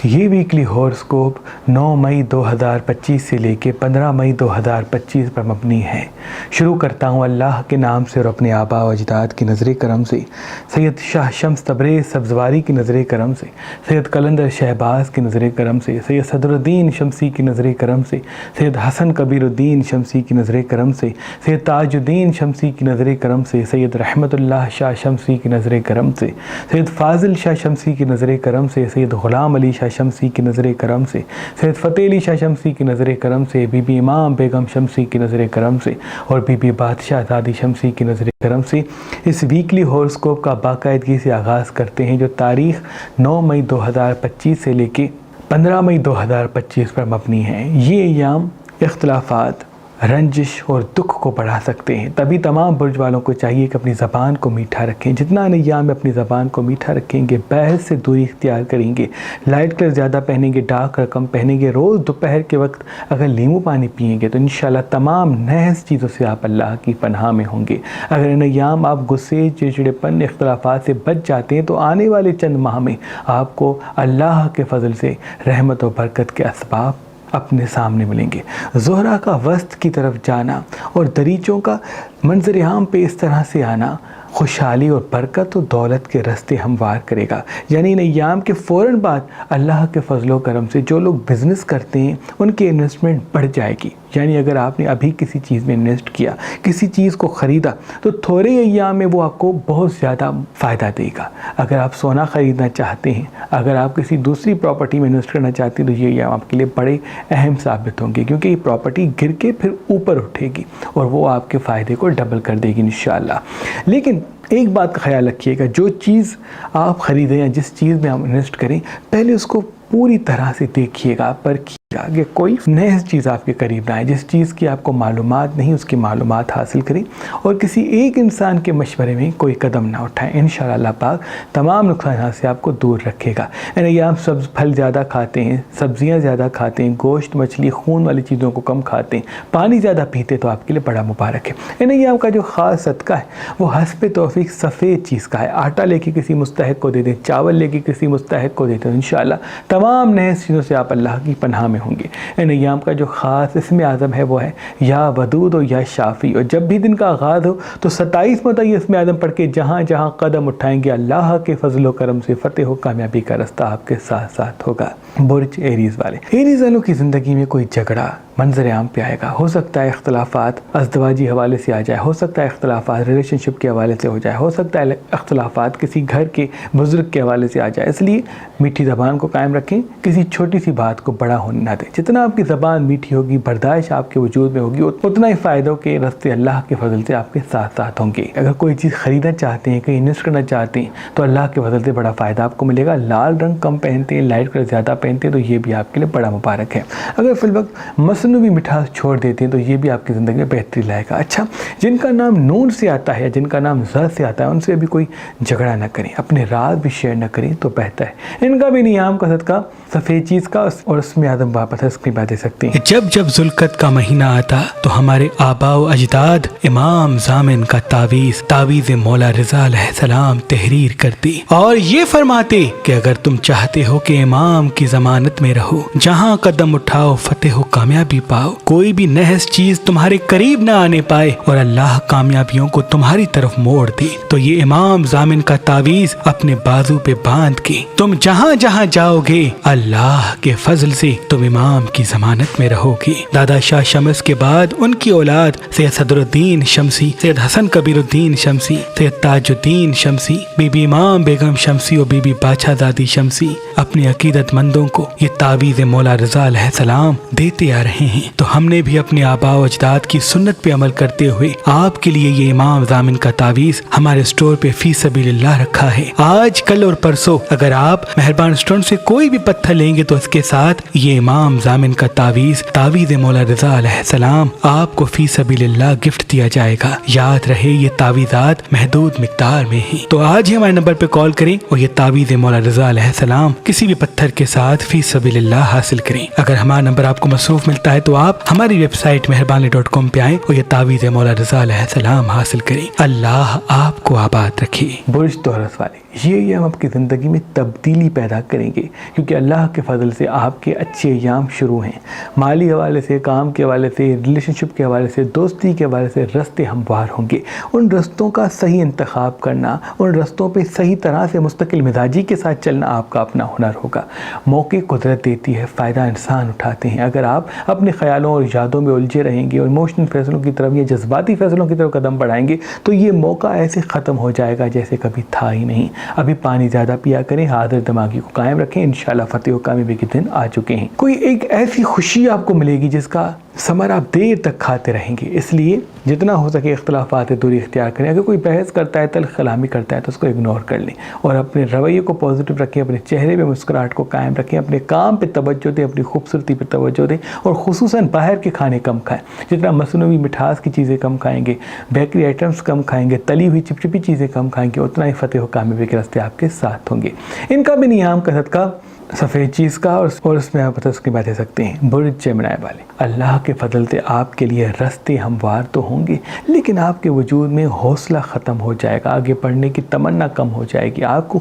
یہ ویکلی ہورسکوپ 9 مئی 2025 سے لے کے 15 مئی 2025 پر مبنی ہے۔ شروع کرتا ہوں اللہ کے نام سے اور اپنے آباء و اجداد کی نظر کرم سے، سید شاہ شمس تبریز سبزواری کی نظر کرم سے، سید قلندر شہباز کی نظر کرم سے، سید صدر الدین شمسی کی نظر کرم سے، سید حسن کبیر الدین شمسی کی نظر کرم سے، سید تاج الدین شمسی کی نظر کرم سے، سید رحمت اللہ شاہ شمسی کی نظر کرم سے، سید فاضل شاہ شمسی کی نظر کرم سے، سید غلام علی شاہ شمسی کی نظر کرم سے، سید فتح علی شاہ شمسی کی نظر کرم سے، بی بی امام بیگم شمسی کی نظر کرم سے اور بی بی بادشاہ زادی شمسی کی نظر کرم سے اس ویکلی ہورسکوپ کا باقاعدگی سے آغاز کرتے ہیں، جو تاریخ 9 مئی 2025 سے لے کے 15 مئی 2025 پر مبنی ہے۔ یہ ایام اختلافات، رنجش اور دکھ کو بڑھا سکتے ہیں، تبھی تمام برج والوں کو چاہیے کہ اپنی زبان کو میٹھا رکھیں۔ جتنا ایام میں اپنی زبان کو میٹھا رکھیں گے، بحث سے دوری اختیار کریں گے، لائٹ کلر زیادہ پہنیں گے، ڈارک رقم پہنیں گے، روز دوپہر کے وقت اگر لیمو پانی پئیں گے تو انشاءاللہ تمام نحس چیزوں سے آپ اللہ کی پناہ میں ہوں گے۔ اگر ان ایام آپ غصے، چڑچڑےپن، اختلافات سے بچ جاتے ہیں تو آنے والے چند ماہ میں آپ کو اللہ کے فضل سے رحمت و برکت کے اسباب اپنے سامنے ملیں گے۔ زہرہ کا وسط کی طرف جانا اور دریچوں کا منظر عام پہ اس طرح سے آنا خوشحالی اور برکت و دولت کے راستے ہموار کرے گا۔ یعنی ان ایام کے فوراً بعد اللہ کے فضل و کرم سے جو لوگ بزنس کرتے ہیں ان کی انویسٹمنٹ بڑھ جائے گی۔ یعنی اگر آپ نے ابھی کسی چیز میں انویسٹ کیا، کسی چیز کو خریدا، تو تھوڑے ایام میں وہ آپ کو بہت زیادہ فائدہ دے گا۔ اگر آپ سونا خریدنا چاہتے ہیں، اگر آپ کسی دوسری پراپرٹی میں انویسٹ کرنا چاہتے ہیں تو یہ ایام آپ کے لیے بڑے اہم ثابت ہوں گے، کیونکہ یہ پراپرٹی گر کے پھر اوپر اٹھے گی اور وہ آپ کے فائدے کو ڈبل کر دے گی انشاءاللہ۔ لیکن ایک بات کا خیال رکھیے گا، جو چیز آپ خریدیں یا جس چیز میں آپ انویسٹ کریں، پہلے اس کو پوری طرح سے دیکھیے گا، پرکھیے گا کہ کوئی نئی چیز آپ کے قریب نہ آئے۔ جس چیز کی آپ کو معلومات نہیں، اس کی معلومات حاصل کریں اور کسی ایک انسان کے مشورے میں کوئی قدم نہ اٹھائیں۔ انشاءاللہ اللہ پاک تمام نقصانات سے آپ کو دور رکھے گا۔ یعنی آپ سبز پھل زیادہ کھاتے ہیں، سبزیاں زیادہ کھاتے ہیں، گوشت، مچھلی، خون والی چیزوں کو کم کھاتے ہیں، پانی زیادہ پیتے تو آپ کے لیے بڑا مبارک ہے۔ یعنی آپ کا جو خاص صدقہ ہے وہ حسب توفیق سفید چیز کا ہے۔ آٹا لے کے کسی مستحق کو دے دیں، چاول لے کے کسی مستحق کو دے دیں، انشاءاللہ تمام نئے چیزوں سے آپ اللہ کی پناہ میں ہوں گے۔ ان ایام کا جو خاص اسم اعظم ہے وہ ہے یا ودود و یا شافی، اور جب بھی دن کا آغاز ہو تو 27 مرتبہ یہ اسم اعظم پڑھ کے جہاں جہاں قدم اٹھائیں گے اللہ کے فضل و کرم سے فتح و کامیابی کا راستہ آپ کے ساتھ ساتھ ہوگا۔ برج ایریز والے، ایریز والوں کی زندگی میں کوئی جھگڑا منظر عام پہ آئے گا۔ ہو سکتا ہے اختلافات ازدواجی حوالے سے آ جائے، ہو سکتا ہے اختلافات ریلیشن شپ کے حوالے سے ہو جائے، ہو سکتا ہے اختلافات کسی گھر کے بزرگ کے حوالے سے آ جائے۔ اس لیے میٹھی زبان کو قائم رکھیں، کسی چھوٹی سی بات کو بڑا ہونے نہ دیں۔ جتنا آپ کی زبان میٹھی ہوگی، برداشت آپ کے وجود میں ہوگی، اتنا ہی فائدوں کے راستے اللہ کے فضل سے آپ کے ساتھ ساتھ ہوں گے۔ اگر کوئی چیز خریدنا چاہتے ہیں، کہیں انویسٹ کرنا چاہتے ہیں تو اللہ کے فضل سے بڑا فائدہ آپ کو ملے گا۔ لال رنگ کم پہنتے ہیں، لائٹ کلر زیادہ پہنتے ہیں تو یہ بھی آپ کے لیے بڑا مبارک ہے۔ اگر فی الوقت مصنوعی مٹھاس چھوڑ دیتے ہیں تو یہ بھی آپ کی زندگی میں بہتری لائے گا۔ اچھا، جن کا نام نون سے آتا ہے، جن کا نام ز سے آتا ہے، ان سے بھی کوئی جھگڑا نہ کریں، اپنے راز بھی شیئر نہ کریں تو بہتر ہے۔ ان کا بھی نیام کا صدقہ سفید چیز کا اور اس میں آدم واپس اسکرین پہ دے سکتے ہیں۔ جب ذوالقعدہ کا مہینہ آتا تو ہمارے آباء و اجداد امام ضامن کا تعویذ مولا رضا علیہ السلام تحریر کرتے اور یہ فرماتے کہ اگر تم چاہتے ہو کہ امام کی ضمانت میں رہو، جہاں قدم اٹھاؤ فتح و کامیابی پاؤ، کوئی بھی نحس چیز تمہارے قریب نہ آنے پائے اور اللہ کامیابیوں کو تمہاری طرف موڑ دے، تو یہ امام ضامن کا تعویذ اپنے بازو پہ باندھ کے تم جہاں جہاں جاؤ گے اللہ کے فضل سے تم امام کی ضمانت میں رہو گے۔ دادا شاہ شمس کے بعد ان کی اولاد سید صدر الدین شمسی، سید حسن کبیر الدین شمسی، سید تاج الدین شمسی، بی بی امام بیگم شمسی اور بی بی بادشاہ زادی شمسی اپنے عقیدت مندوں کو یہ تعویذ مولا رضا علیہ السلام دیتے آ رہے ہیں۔ تو ہم نے بھی اپنے آباء و اجداد کی سنت پہ عمل کرتے ہوئے آپ کے لیے یہ امام ضامن کا تعویذ ہمارے اسٹور پہ فی سبیل اللہ رکھا ہے۔ آج، کل اور پرسوں اگر آپ مہربان اسٹور سے کوئی بھی پتھر لیں گے تو اس کے ساتھ یہ امام ضامن کا تعویذ مولا رضا علیہ السلام آپ کو فی سبیل اللہ گفٹ دیا جائے گا۔ یاد رہے یہ تعویذات محدود مقدار میں ہیں، تو آج ہی ہمارے نمبر پہ کال کریں اور یہ تعویذ مولا رضا علیہ السلام کسی بھی پتھر کے ساتھ فی سبیل اللہ حاصل کریں۔ اگر ہمارا نمبر آپ کو مصروف ملتا ہے تو آپ ہماری ویب سائٹ مہربانی.com پہ آئیں اور یہ تعویذ مولا رضا علیہ السلام حاصل کریں۔ اللہ آپ کو آباد رکھے۔ برج تورس والے، یہ ایام آپ کی زندگی میں تبدیلی پیدا کریں گے، کیونکہ اللہ کے فضل سے آپ کے اچھے ایام شروع ہیں۔ مالی حوالے سے، کام کے حوالے سے، ریلیشن شپ کے حوالے سے، دوستی کے حوالے سے راستے ہموار ہوں گے۔ ان رستوں کا صحیح انتخاب کرنا، ان رستوں پہ صحیح طرح سے مستقل مزاجی کے ساتھ چلنا آپ کا اپنا ہنر ہوگا۔ موقع قدرت دیتی ہے، فائدہ انسان اٹھاتے ہیں۔ اگر آپ اپنے خیالوں اور یادوں میں الجھے رہیں گے اور ایموشنل فیصلوں کی طرف یا جذباتی فیصلوں کی طرف قدم بڑھائیں گے تو یہ موقع ایسے ختم ہو جائے گا جیسے کبھی تھا ہی نہیں۔ ابھی پانی زیادہ پیا کریں، حاضر دماغی کو قائم رکھیں، انشاءاللہ فتح و کامیابی کے دن آ چکے ہیں۔ کوئی ایک ایسی خوشی آپ کو ملے گی جس کا ثمر آپ دیر تک کھاتے رہیں گے، اس لیے جتنا ہو سکے اختلافات دوری اختیار کریں۔ اگر کوئی بحث کرتا ہے، تلخ کلامی کرتا ہے تو اس کو اگنور کر لیں اور اپنے رویے کو پازیٹیو رکھیں، اپنے چہرے پہ مسکراہٹ کو قائم رکھیں، اپنے کام پہ توجہ دیں، اپنی خوبصورتی پہ توجہ دیں اور خصوصاً باہر کے کھانے کم کھائیں۔ جتنا مصنوعی مٹھاس کی چیزیں کم کھائیں گے، بیکری آئٹمس کم کھائیں گے، تلی ہوئی چپچپی چیزیں کم کھائیں گے، اتنا ہی فتح و کامیابی کے راستے آپ کے ساتھ ہوں گے۔ ان کا بھی نیام کا صدقہ سفید چیز کا اور اس میں آپ اس کی بات دے سکتے ہیں برج جیمنائی والے۔ اللہ کے فضل سے آپ کے لیے راستے ہموار تو ہوں گے، لیکن آپ کے وجود میں حوصلہ ختم ہو جائے گا، آگے بڑھنے کی تمنا کم ہو جائے گی۔ آپ کو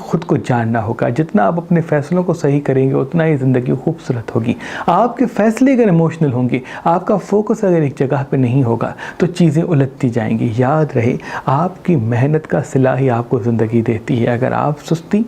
خود کو جاننا ہوگا۔ جتنا آپ اپنے فیصلوں کو صحیح کریں گے اتنا ہی زندگی خوبصورت ہوگی۔ آپ کے فیصلے اگر ایموشنل ہوں گے، آپ کا فوکس اگر ایک جگہ پہ نہیں ہوگا تو چیزیں الجھتی جائیں گی۔ یاد رہے، آپ کی محنت کا صلہ ہی آپ کو زندگی دیتی ہے۔ اگر آپ سستی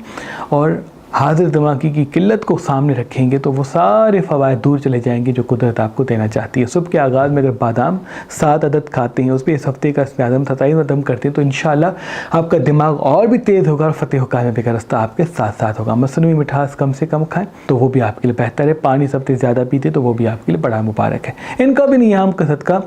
اور حاضر دماغی کی قلت کو سامنے رکھیں گے تو وہ سارے فوائد دور چلے جائیں گے جو قدرت آپ کو دینا چاہتی ہے۔ صبح کے آغاز میں اگر بادام 7 عدد کھاتے ہیں، اس پہ اس ہفتے کا اسم اعظم 27 عدم کرتے ہیں تو انشاءاللہ آپ کا دماغ اور بھی تیز ہوگا اور فتح و کامیابی کا راستہ آپ کے ساتھ ساتھ ہوگا۔ مصنوعی مٹھاس کم سے کم کھائیں تو وہ بھی آپ کے لیے بہتر ہے۔ پانی سب سے زیادہ پیتے تو وہ بھی آپ کے لیے بڑا مبارک ہے۔ ان کا بھی نیام کا صدقہ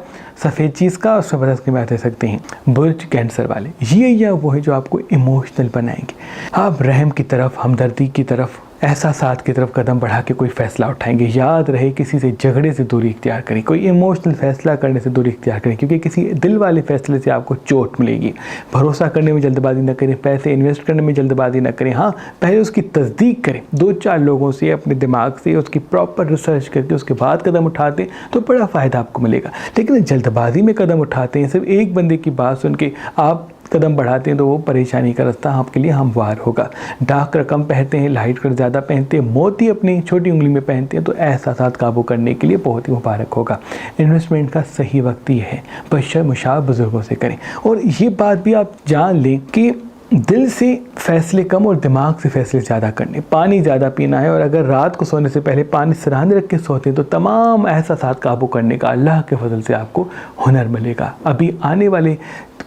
سفید چیز کا، اس میں برس کی بات دے سکتے ہیں برج کینسر والے۔ یہ وہ ہے جو آپ کو ایموشنل بنائیں گے۔ آپ رحم کی طرف، ہمدردی کی طرف، احساسات کی طرف قدم بڑھا کے کوئی فیصلہ اٹھائیں گے۔ یاد رہے، کسی سے جھگڑے سے دوری اختیار کریں، کوئی ایموشنل فیصلہ کرنے سے دوری اختیار کریں، کیونکہ کسی دل والے فیصلے سے آپ کو چوٹ ملے گی۔ بھروسہ کرنے میں جلد بازی نہ کریں، پیسے انویسٹ کرنے میں جلد بازی نہ کریں۔ ہاں، پہلے اس کی تصدیق کریں، 2-4 لوگوں سے اپنے دماغ سے اس کی پراپر ریسرچ کر کے اس کے بعد قدم اٹھاتے ہیں تو بڑا فائدہ آپ کو ملے گا۔ لیکن جلد بازی میں قدم اٹھاتے ہیں، صرف ایک بندے کی بات سن کے آپ قدم بڑھاتے ہیں تو وہ پریشانی کا راستہ آپ کے لیے ہموار ہوگا۔ ڈارک رقم پہنتے ہیں، لائٹ کلر زیادہ پہنتے ہیں، موتی اپنی چھوٹی انگلی میں پہنتے ہیں تو احساسات قابو کرنے کے لیے بہت ہی مبارک ہوگا۔ انویسٹمنٹ کا صحیح وقت یہ ہے، بس مشاور بزرگوں سے کریں۔ اور یہ بات بھی آپ جان لیں کہ دل سے فیصلے کم اور دماغ سے فیصلے زیادہ کرنے۔ پانی زیادہ پینا ہے، اور اگر رات کو سونے سے پہلے پانی سرانے رکھ کے سوتے ہیں تو تمام احساسات قابو کرنے کا اللہ کے فضل سے آپ کو ہنر ملے گا۔ ابھی آنے والے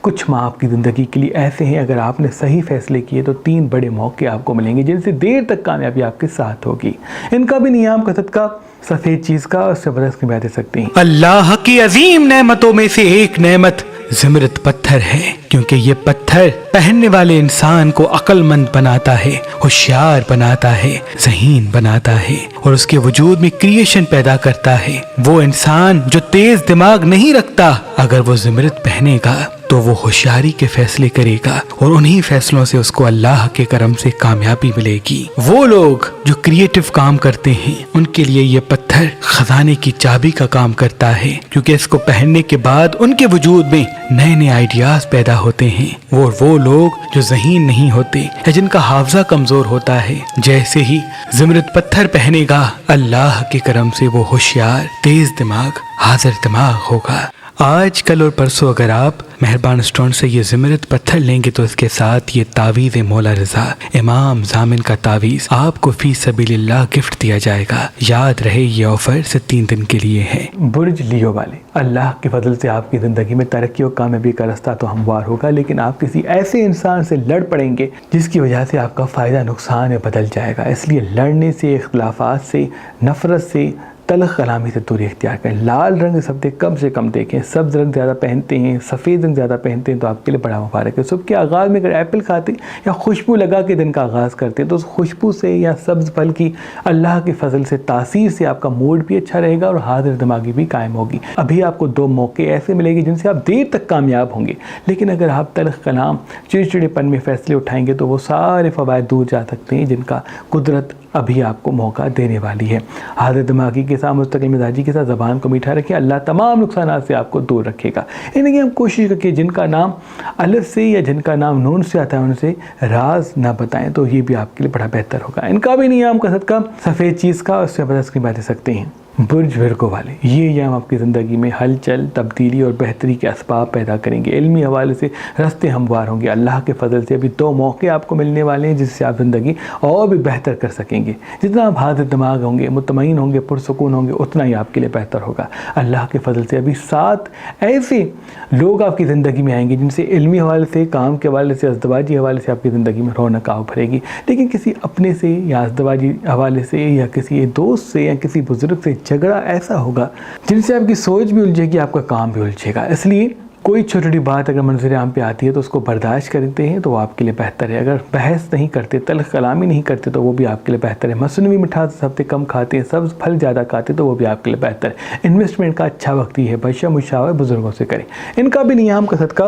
کچھ ماہ آپ کی زندگی کے لیے ایسے ہیں، اگر آپ نے صحیح فیصلے کیے تو 3 بڑے موقع آپ کو ملیں گے جن سے دیر تک کامیابی آپ کے ساتھ ہوگی۔ ان کا بھی نیام کا صدقہ سفید چیز کا، اور سے برس کی بات دے سکتے ہیں اللہ کی عظیم نعمتوں میں سے ایک نعمت زمرد پتھر ہے، کیونکہ یہ پتھر پہننے والے انسان کو عقل مند بناتا ہے، ہوشیار بناتا ہے، ذہین بناتا ہے اور اس کے وجود میں کریشن پیدا کرتا ہے۔ وہ انسان جو تیز دماغ نہیں رکھتا، اگر وہ زمرد پہنے گا تو وہ ہوشیاری کے فیصلے کرے گا اور انہی فیصلوں سے اس کو اللہ کے کرم سے کامیابی ملے گی۔ وہ لوگ جو کریٹو کام کرتے ہیں ان کے لیے یہ پتھر خزانے کی چابی کا کام کرتا ہے، کیونکہ اس کو پہننے کے بعد ان کے وجود میں نئے نئے آئیڈیاز پیدا ہوتے ہیں۔ وہ لوگ جو ذہین نہیں ہوتے یا جن کا حافظہ کمزور ہوتا ہے، جیسے ہی زمرد پتھر پہنے گا اللہ کے کرم سے وہ ہوشیار، تیز دماغ، حاضر دماغ ہوگا۔ آج کل اور پرسوں اگر آپ مہربان اسٹون سے یہ زمرد پتھر لیں گے تو اس کے ساتھ یہ تعویذ مولا رضا امام ضامن کا تعویذ آپ کو فی سبیل اللہ گفٹ دیا جائے گا۔ یاد رہے یہ آفر صرف 3 دن کے لیے ہے۔ برج لیو والے، اللہ کے فضل سے آپ کی زندگی میں ترقی اور کامیابی کا راستہ تو ہموار ہوگا، لیکن آپ کسی ایسے انسان سے لڑ پڑیں گے جس کی وجہ سے آپ کا فائدہ نقصان میں بدل جائے گا۔ اس لیے لڑنے سے، اختلافات سے، نفرت سے، تلخ کلامی سے دوری اختیار کریں۔ لال رنگ سبزے کم سے کم دیکھیں، سبز رنگ زیادہ پہنتے ہیں، سفید رنگ زیادہ پہنتے ہیں تو آپ کے لیے بڑا مبارک ہے۔ صبح کے آغاز میں اگر ایپل کھاتے یا خوشبو لگا کے دن کا آغاز کرتے ہیں تو اس خوشبو سے یا سبز پھل کی اللہ کے فضل سے تاثیر سے آپ کا موڈ بھی اچھا رہے گا اور حاضر دماغی بھی قائم ہوگی۔ ابھی آپ کو 2 موقع ایسے ملے گی جن سے آپ دیر تک کامیاب ہوں گے، لیکن اگر آپ تلخ کلام، چڑچڑے پن میں فیصلے اٹھائیں گے تو وہ سارے فوائد دور جا سکتے ہیں جن کا قدرت ابھی آپ کو موقع دینے والی ہے۔ حاضر دماغی کے ساتھ، مستقل مزاجی کے ساتھ زبان کو میٹھا رکھیں، اللہ تمام نقصانات سے آپ کو دور رکھے گا۔ انہیں ہم کوشش کریں جن کا نام الف سے یا جن کا نام نون سے آتا ہے ان سے راز نہ بتائیں، تو یہ بھی آپ کے لیے بڑا بہتر ہوگا۔ ان کا بھی نیم کا صدقہ سفید چیز کا، اس سے آپ اسکرین پہ دے سکتے ہیں۔ برج ورگو والے، یہ ایام آپ کی زندگی میں ہلچل، تبدیلی اور بہتری کے اسباب پیدا کریں گے۔ علمی حوالے سے راستے ہموار ہوں گے۔ اللہ کے فضل سے ابھی 2 موقع آپ کو ملنے والے ہیں جس سے آپ زندگی اور بھی بہتر کر سکیں گے۔ جتنا آپ حاضر دماغ ہوں گے، مطمئن ہوں گے، پرسکون ہوں گے، اتنا ہی آپ کے لیے بہتر ہوگا۔ اللہ کے فضل سے ابھی 7 ایسے لوگ آپ کی زندگی میں آئیں گے جن سے علمی حوالے سے، کام کے حوالے سے، ازدواجی حوالے سے آپ کی زندگی میں رونق آ بھرے گی۔ لیکن کسی اپنے سے یا ازدواجی حوالے سے یا کسی دوست سے یا کسی بزرگ سے جھگڑا ایسا ہوگا جن سے آپ کی سوچ بھی الجھے گی، آپ کا کام بھی الجھے گا۔ اس لیے کوئی چھوٹی بات اگر منظر عام پہ آتی ہے تو اس کو برداشت کرتے ہیں تو وہ آپ کے لیے بہتر ہے۔ اگر بحث نہیں کرتے، تلخ کلامی نہیں کرتے تو وہ بھی آپ کے لیے بہتر ہے۔ مصنوعی مٹھاس ہفتے کم کھاتے ہیں، سبز پھل زیادہ کھاتے تو وہ بھی آپ کے لیے بہتر ہے۔ انویسٹمنٹ کا اچھا وقت ہی ہے، بشا مشاور بزرگوں سے کریں۔ ان کا بھی نیام کا صدقہ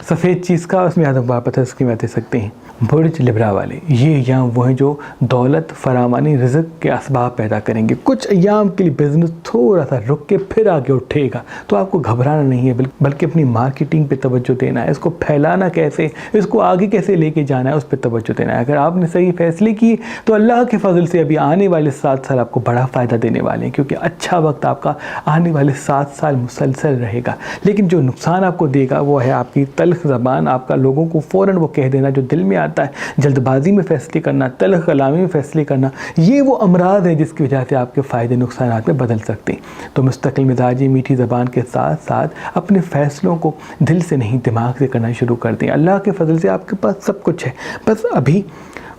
سفید چیز کا، اس میں آدم واپس ہے، اس کی بات دے سکتے ہیں۔ برج لبرا والے، یہ ایام وہ ہیں جو دولت، فراوانی، رزق کے اسباب پیدا کریں گے۔ کچھ ایام کے لیے بزنس تھوڑا سا رک کے پھر آگے اٹھے گا، تو آپ کو گھبرانا نہیں ہے، بلکہ اپنی مارکیٹنگ پہ توجہ دینا ہے، اس کو پھیلانا کیسے، اس کو آگے کیسے لے کے جانا ہے، اس پہ توجہ دینا ہے۔ اگر آپ نے صحیح فیصلے کیے تو اللہ کے فضل سے ابھی آنے والے 7 سال آپ کو بڑا فائدہ دینے والے ہیں، کیونکہ اچھا وقت آپ کا آنے والے 7 سال مسلسل رہے گا۔ لیکن جو نقصان آپ کو دے گا وہ ہے آپ کی تلخ زبان، آپ کا لوگوں کو فوراً وہ کہہ دینا جو دل میں آتا ہے، جلد بازی میں فیصلے کرنا، تلخ کلامی میں فیصلے کرنا، یہ وہ امراض ہیں جس کی وجہ سے آپ کے فائدے نقصانات میں بدل سکتے ہیں۔ تو مستقل مزاجی، میٹھی زبان کے ساتھ ساتھ اپنے فیصلوں کو دل سے نہیں دماغ سے کرنا شروع کر دیں۔ اللہ کے فضل سے آپ کے پاس سب کچھ ہے، بس ابھی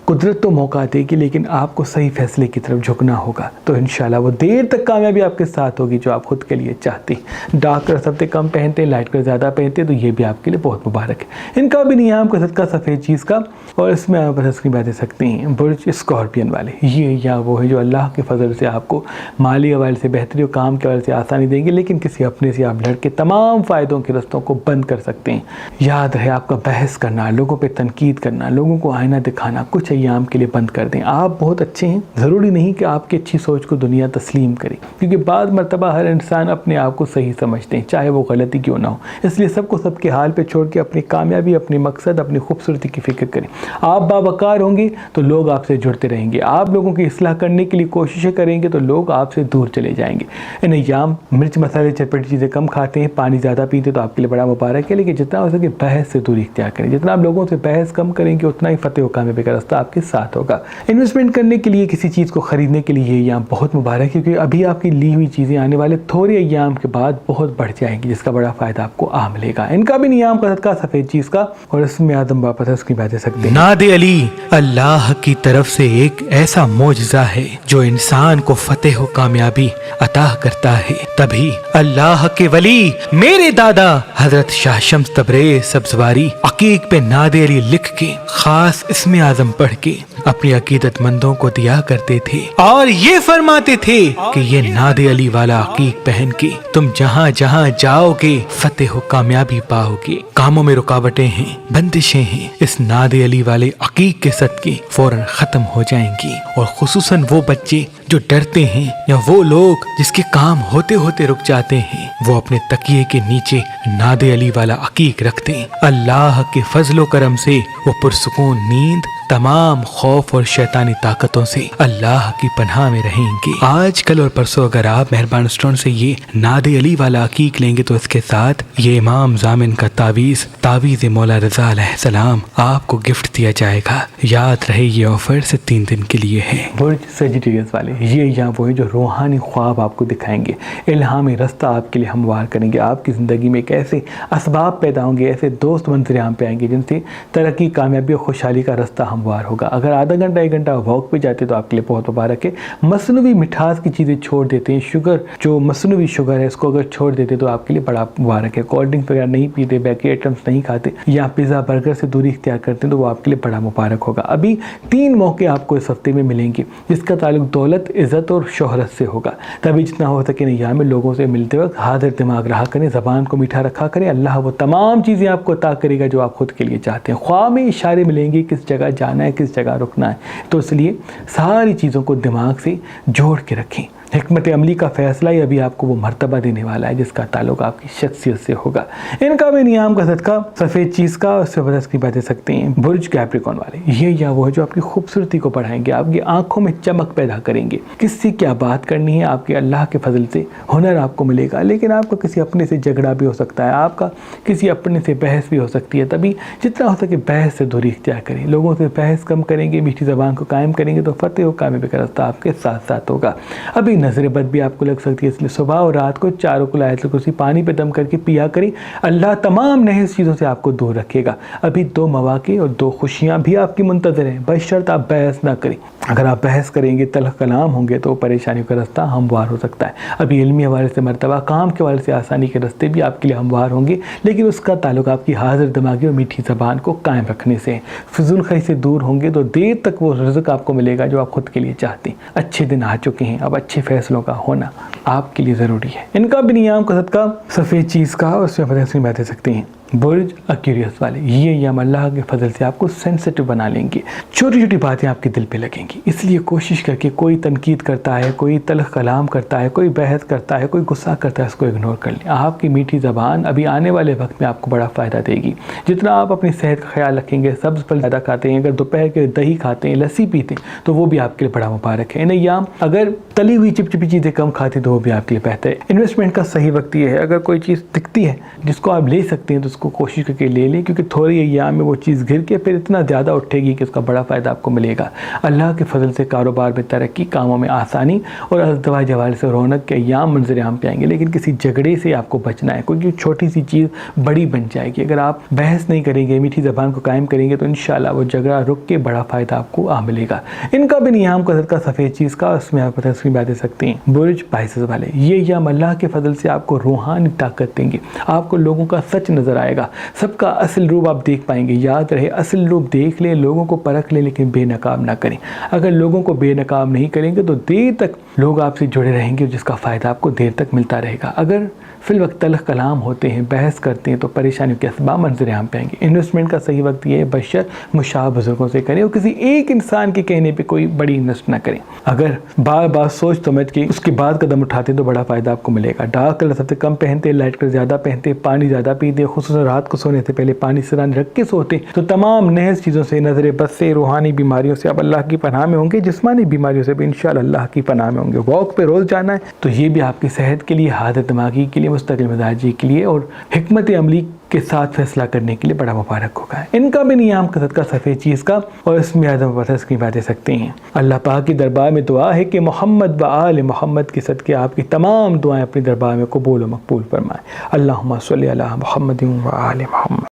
قدرت تو موقع دے گی لیکن آپ کو صحیح فیصلے کی طرف جھکنا ہوگا، تو انشاءاللہ وہ دیر تک کامیابی آپ کے ساتھ ہوگی جو آپ خود کے لیے چاہتے ہیں۔ ڈارک کلر سب سے کم پہنتے ہیں، لائٹ کلر زیادہ پہنتے ہیں، تو یہ بھی آپ کے لیے بہت مبارک ہے۔ ان کا بھی نیام کا صدقہ سفید چیز کا، اور اس میں آپ اس کی بات دے سکتے ہیں۔ برج اسکارپین والے، یہ یا وہ ہے جو اللہ کے فضل سے آپ کو مالی حوالے سے بہتری اور کام کے حوالے سے آسانی دیں گے، لیکن کسی اپنے سے آپ لڑ کے تمام فائدوں کے رستوں کو بند کر سکتے ہیں۔ یاد رہے آپ کا بحث کرنا، لوگوں پہ تنقید کرنا، لوگوں کو آئینہ دکھانا کچھ ایام کے لیے بند کر دیں۔ آپ بہت اچھے ہیں، ضروری نہیں کہ آپ کی اچھی سوچ کو دنیا تسلیم کرے، کیونکہ بعض مرتبہ ہر انسان اپنے آپ کو صحیح سمجھتے ہیں چاہے وہ غلطی کیوں نہ ہو۔ اس لیے سب کو سب کے حال پہ چھوڑ کے اپنی کامیابی، اپنے مقصد، اپنی خوبصورتی کی فکر کریں۔ آپ باوقار ہوں گے تو لوگ آپ سے جڑتے رہیں گے، آپ لوگوں کی اصلاح کرنے کے لیے کوششیں کریں گے تو لوگ آپ سے دور چلے جائیں گے۔ ان ایام مرچ مسالے چٹپٹی چیزیں کم کھاتے ہیں، پانی زیادہ پیتے تو آپ کے لیے بڑا مبارک ہے، لیکن جتنا ہو سکے بحث سے دوری اختیار کریں۔ جتنا آپ لوگوں سے بحث کم کریں گے اتنا ہی فتح و کامیابی کا راستہ آپ کے ساتھ ہوگا۔ انویسٹمنٹ کرنے کے لیے، کسی چیز کو خریدنے کے لیے یہ ایام بہت مبارک ہے، کیونکہ ابھی آپ کی لی ہوئی چیزیں آنے والے تھوڑے ایام کے بعد بہت بڑھ جائیں گی، جس کا بڑا فائدہ آپ کو ملے گا۔ ان کا بھی نیام کا صدقہ سفید چیز کا، اور اس میں آدم واپس ہے، اس کی بات دے سکتے ہیں۔ ناد علی اللہ کی طرف سے ایک ایسا معجزہ ہے جو انسان کو فتح و کامیابی عطا کرتا ہے۔ تبھی اللہ کے ولی میرے دادا حضرت شاہ شمس تبریز سبزواری عقیق پہ ناد علی لکھ کے خاص اسم اعظم پڑھ کے اپنی عقیدت مندوں کو دیا کرتے تھے، اور یہ فرماتے تھے کہ یہ ناد علی والا عقیق پہن کے تم جہاں جہاں جاؤ گے فتح و کامیابی پاؤ گے۔ کاموں میں رکاوٹیں ہیں، بندشیں ہیں، اس ناد علی والے عقیق کے صدقے فوراً ختم ہو جائیں گی، اور خصوصاً وہ بچے جو ڈرتے ہیں یا وہ لوگ جس کے کام ہوتے ہوتے رک جاتے ہیں، وہ اپنے تکیے کے نیچے ناد علی والا عقیق رکھتے ہیں۔ اللہ کے فضل و کرم سے وہ پرسکون نیند تمام خوف اور شیطانی طاقتوں سے اللہ کی پناہ میں رہیں گے۔ آج کل اور پرسوں اگر آپ مہربان اسٹون سے یہ ناد علی والا عقیق لیں گے تو اس کے ساتھ یہ امام ضامن کا تعویذ مولا رضا علیہ السلام آپ کو گفٹ دیا جائے گا۔ یاد رہے یہ آفر سے 3 دن کے لیے ہے۔ برج سیجیٹیریس والے، یہ یہاں وہ ہے جو روحانی خواب آپ کو دکھائیں گے، الہامی راستہ آپ کے لیے ہموار کریں گے۔ آپ کی زندگی میں ایک ایسے اسباب پیدا ہوں گے، ایسے دوست منظر عام پہ آئیں گے جن سے ترقی، کامیابی اور خوشحالی کا راستہ ہموار ہوگا۔ اگر آدھا گھنٹہ 1 گھنٹہ واک پہ جاتے تو آپ کے لیے بہت مبارک ہے۔ مصنوعی مٹھاس کی چیزیں چھوڑ دیتے ہیں، شوگر جو مصنوعی شوگر ہے اس کو اگر چھوڑ دیتے تو آپ کے لیے بڑا مبارک ہے۔ کولڈ ڈرنک وغیرہ نہیں پیتے، بیکری آئٹمس نہیں کھاتے، یا پیزا برگر سے دوری اختیار کرتے ہیں تو وہ آپ کے لیے بڑا مبارک ہوگا۔ ابھی 3 موقع آپ کو اس ہفتے میں ملیں گے جس کا تعلق دولت، عزت اور شہرت سے ہوگا۔ تبھی جتنا ہو سکے ایام میں لوگوں سے ملتے وقت حاضر دماغ رہا کریں، زبان کو میٹھا رکھا کریں، اللہ وہ تمام چیزیں آپ کو عطا کرے گا جو آپ خود کے لیے چاہتے ہیں۔ خواہ میں اشارے ملیں گے کس جگہ جانا ہے، کس جگہ رکنا ہے. تو اس لیے ساری چیزوں کو دماغ سے جوڑ کے رکھیں. حکمت عملی کا فیصلہ ہی ابھی آپ کو وہ مرتبہ دینے والا ہے جس کا تعلق آپ کی شخصیت سے ہوگا. ان کا بھی نیام کا صدقہ سفید چیز کا اس سے بدس کی بات دے سکتے ہیں. برج کیپریکون والے یہ یا وہ جو آپ کی خوبصورتی کو بڑھائیں گے، آپ کی آنکھوں میں چمک پیدا کریں گے. کس سے کیا بات کرنی ہے، آپ کے اللہ کے فضل سے ہنر آپ کو ملے گا. لیکن آپ کا کسی اپنے سے جھگڑا بھی ہو سکتا ہے، آپ کا کسی اپنے سے بحث بھی ہو سکتی ہے. تبھی جتنا ہو سکے بحث سے دوری اختیار کریں. لوگوں سے بحث کم کریں گے، میٹھی زبان کو قائم کریں گے تو فتح و کامیابی کا راستہ آپ کے ساتھ ساتھ ہوگا. ابھی نظر بد بھی آپ کو لگ سکتی ہے، اس لیے صبح اور رات کو 4 آیت الکرسی پانی پہ دم کر کے پیا کریں. اللہ تمام نحس چیزوں سے آپ کو دور رکھے گا. ابھی 2 مواقع اور 2 خوشیاں بھی آپ کی منتظر ہیں، بشرط آپ بحث نہ کریں. اگر آپ بحث کریں گے، تلخ کلام ہوں گے تو پریشانیوں کا راستہ ہموار ہو سکتا ہے. ابھی علمی حوالے سے مرتبہ، کام کے حوالے سے آسانی کے راستے بھی آپ کے لیے ہموار ہوں گے، لیکن اس کا تعلق آپ کی حاضر دماغی اور میٹھی زبان کو قائم رکھنے سے ہے. فضول خرچ سے دور ہوں گے تو دیر تک وہ رزق آپ کو ملے گا جو آپ خود کے لیے چاہتے ہیں. اچھے دن آ چکے ہیں، اب اچھے فیصلوں کا ہونا آپ کے لیے ضروری ہے. ان کا بھی نیام کا صدقہ سفید چیز کا اس میں بدس میں دے سکتے ہیں. برج ایکویریس والے یہ ایام اللہ کے فضل سے آپ کو سینسٹیو بنا لیں گے. چھوٹی چھوٹی باتیں آپ کے دل پہ لگیں گی. اس لیے کوشش کر کے کوئی تنقید کرتا ہے، کوئی تلخ کلام کرتا ہے، کوئی بحث کرتا ہے، کوئی غصہ کرتا ہے، اس کو اگنور کر لیں. آپ کی میٹھی زبان ابھی آنے والے وقت میں آپ کو بڑا فائدہ دے گی. جتنا آپ اپنی صحت کا خیال رکھیں گے، سبز پھل زیادہ کھاتے ہیں، اگر دوپہر کے دہی کھاتے ہیں، لسی پیتے ہیں تو وہ بھی آپ کے لیے بڑا مبارک ہے. ان ایام اگر تلی ہوئی چپچپی چیزیں کم کھاتے تو وہ بھی آپ کے لیے بہتر ہے. انویسٹمنٹ کا صحیح وقت یہ ہے، اگر کوئی چیز دکھتی ہے جس کو آپ لے سکتے ہیں تو اس کو کوشش کر کے لے لیں، کیونکہ تھوڑی ایام میں وہ چیز گر کے پھر اتنا زیادہ اٹھے گی کہ اس کا بڑا فائدہ آپ کو ملے گا. اللہ کے فضل سے کاروبار میں ترقی، کاموں میں آسانی اور ازدواج حوالے سے رونق کے ایام منظر عام پہ آئیں گے. لیکن کسی جھگڑے سے آپ کو بچنا ہے، کیونکہ چھوٹی سی چیز بڑی بن جائے گی. اگر آپ بحث نہیں کریں گے، میٹھی زبان کو قائم کریں گے تو انشاءاللہ وہ جھگڑا رک کے بڑا فائدہ آپ کو ملے گا. ان کا بھی نیام کا صدقہ سفید چیز کا اس میں آپ بات دے سکتے ہیں. برج پائسس والے یہ ایام اللہ کے فضل سے آپ کو روحانی طاقت دیں گے. آپ کو لوگوں کا سچ نظر آئے گا، سب کا اصل روپ آپ دیکھ پائیں گے. یاد رہے اصل روپ دیکھ لیں، لوگوں کو پرکھ لیں، لیکن بے نقاب نہ کریں. اگر لوگوں کو بے نقاب نہیں کریں گے تو دیر تک لوگ آپ سے جڑے رہیں گے، جس کا فائدہ آپ کو دیر تک ملتا رہے گا. اگر فی الوقت تلخ کلام ہوتے ہیں، بحث کرتے ہیں تو پریشانیوں کے اسباب منظر عام پہ آئیں گے. انویسٹمنٹ کا صحیح وقت یہ ہے، بشر مشاور بزرگوں سے کریں اور کسی ایک انسان کے کہنے پہ کوئی بڑی انویسٹ نہ کریں. اگر بار بار سوچ سمجھ کے اس کے بعد قدم اٹھاتے ہیں تو بڑا فائدہ آپ کو ملے گا. ڈارک کلر سب سے کم پہنتے، لائٹ کلر زیادہ پہنتے، پانی زیادہ پیتے، خصوصاً رات کو سونے سے پہلے پانی سرانے رکھ کے سوتے تو تمام نحس چیزوں سے، نظر بد سے، روحانی بیماریوں سے آپ اللہ کی پناہ میں ہوں گے. جسمانی بیماریوں سے بھی انشاءاللہ اللہ کی پناہ میں ہوں گے. واک پہ روز جانا ہے تو یہ بھی آپ کی صحت کے لیے، حاضر دماغی کے لیے، مستقل مزاجی کے لیے اور حکمت عملی کے ساتھ فیصلہ کرنے کے لیے بڑا مبارک ہوگا. ان کا بھی نیام کا صدقہ سفید چیز کا اور اس میں اعظم وفرس کی باتیں سکتے ہیں. اللہ پاک کی دربار میں دعا ہے کہ محمد و آل محمد کے صدقے آپ کی تمام دعائیں اپنی دربار میں قبول و مقبول فرمائے. اللہم صلی علی محمد و آل محمد.